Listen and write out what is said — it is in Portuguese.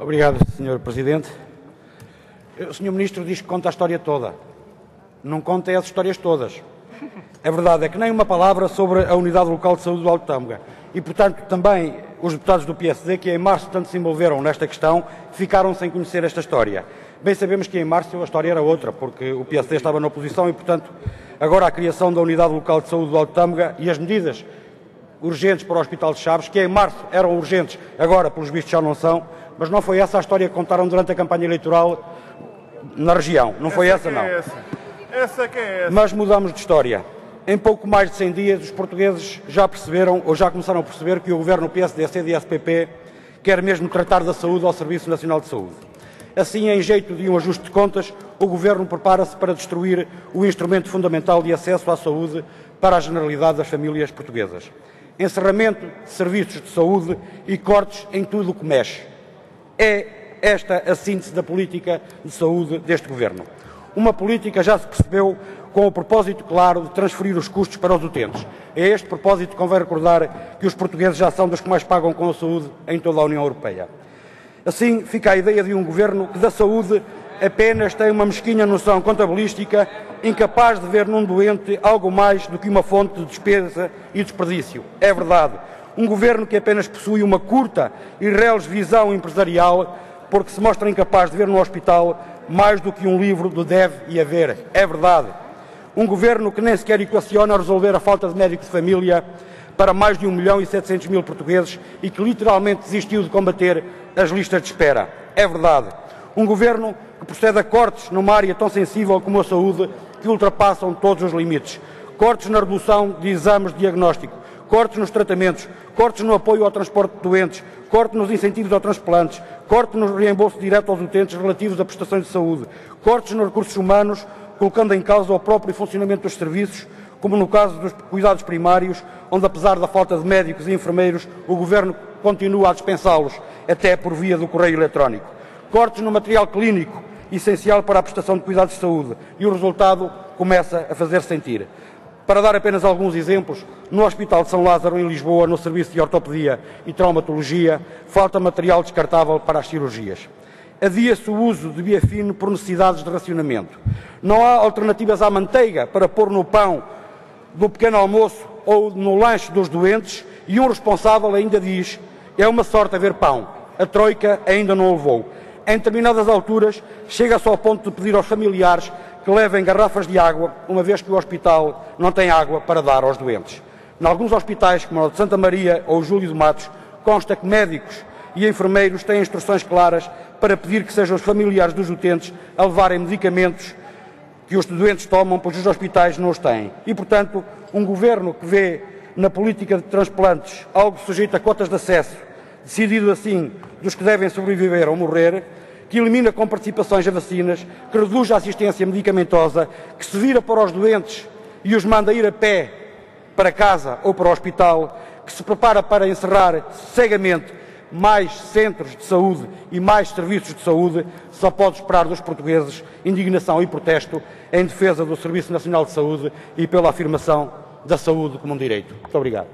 Obrigado, Sr. Presidente. O Sr. Ministro diz que conta a história toda. Não conta as histórias todas. A verdade é que nem uma palavra sobre a Unidade Local de Saúde do Alto Tâmega. E, portanto, também os deputados do PSD, que em março tanto se envolveram nesta questão, ficaram sem conhecer esta história. Bem sabemos que em março a história era outra, porque o PSD estava na oposição e, portanto, agora a criação da Unidade Local de Saúde do Alto Tâmega e as medidas urgentes para o Hospital de Chaves, que em março eram urgentes, agora, pelos vistos, já não são, mas não foi essa a história que contaram durante a campanha eleitoral na região. Não foi essa, não. Essa que é essa. Mas mudamos de história. Em pouco mais de 100 dias, os portugueses já perceberam, ou já começaram a perceber, que o governo PSD, CDS-PP quer mesmo tratar da saúde ao Serviço Nacional de Saúde. Assim, em jeito de um ajuste de contas, o governo prepara-se para destruir o instrumento fundamental de acesso à saúde para a generalidade das famílias portuguesas. Encerramento de serviços de saúde e cortes em tudo o que mexe. É esta a síntese da política de saúde deste governo. Uma política, já se percebeu, com o propósito claro de transferir os custos para os utentes. A este propósito convém recordar que os portugueses já são dos que mais pagam com a saúde em toda a União Europeia. Assim, fica a ideia de um governo que da saúde apenas tem uma mesquinha noção contabilística, incapaz de ver num doente algo mais do que uma fonte de despesa e desperdício. É verdade. Um governo que apenas possui uma curta e reles visão empresarial, porque se mostra incapaz de ver no hospital mais do que um livro do deve e haver. É verdade. Um governo que nem sequer equaciona resolver a falta de médicos de família para mais de 1.700.000 portugueses e que literalmente desistiu de combater as listas de espera. É verdade. Um governo que procede a cortes numa área tão sensível como a saúde, que ultrapassam todos os limites. Cortes na redução de exames de diagnóstico, cortes nos tratamentos, cortes no apoio ao transporte de doentes, corte nos incentivos aos transplantes, corte no reembolso direto aos utentes relativos a prestações de saúde, cortes nos recursos humanos, colocando em causa o próprio funcionamento dos serviços, como no caso dos cuidados primários, onde, apesar da falta de médicos e enfermeiros, o Governo continua a dispensá-los, até por via do correio eletrónico. Cortes no material clínico, essencial para a prestação de cuidados de saúde, e o resultado começa a fazer-se sentir. Para dar apenas alguns exemplos, no Hospital de São Lázaro, em Lisboa, no serviço de ortopedia e traumatologia, falta material descartável para as cirurgias. Adia-se o uso de biafine por necessidades de racionamento. Não há alternativas à manteiga para pôr no pão do pequeno almoço ou no lanche dos doentes, e um responsável ainda diz: é uma sorte haver pão. A Troika ainda não o levou. Em determinadas alturas, chega-se ao ponto de pedir aos familiares que levem garrafas de água, uma vez que o hospital não tem água para dar aos doentes. Em alguns hospitais, como o de Santa Maria ou o Júlio de Matos, consta que médicos e enfermeiros têm instruções claras para pedir que sejam os familiares dos utentes a levarem medicamentos que os doentes tomam, pois os hospitais não os têm. E, portanto, um governo que vê na política de transplantes algo sujeito a cotas de acesso, decidido assim dos que devem sobreviver ou morrer, que elimina com participações a vacinas, que reduz a assistência medicamentosa, que se vira para os doentes e os manda ir a pé para casa ou para o hospital, que se prepara para encerrar cegamente mais centros de saúde e mais serviços de saúde, só pode esperar dos portugueses indignação e protesto em defesa do Serviço Nacional de Saúde e pela afirmação da saúde como um direito. Muito obrigado.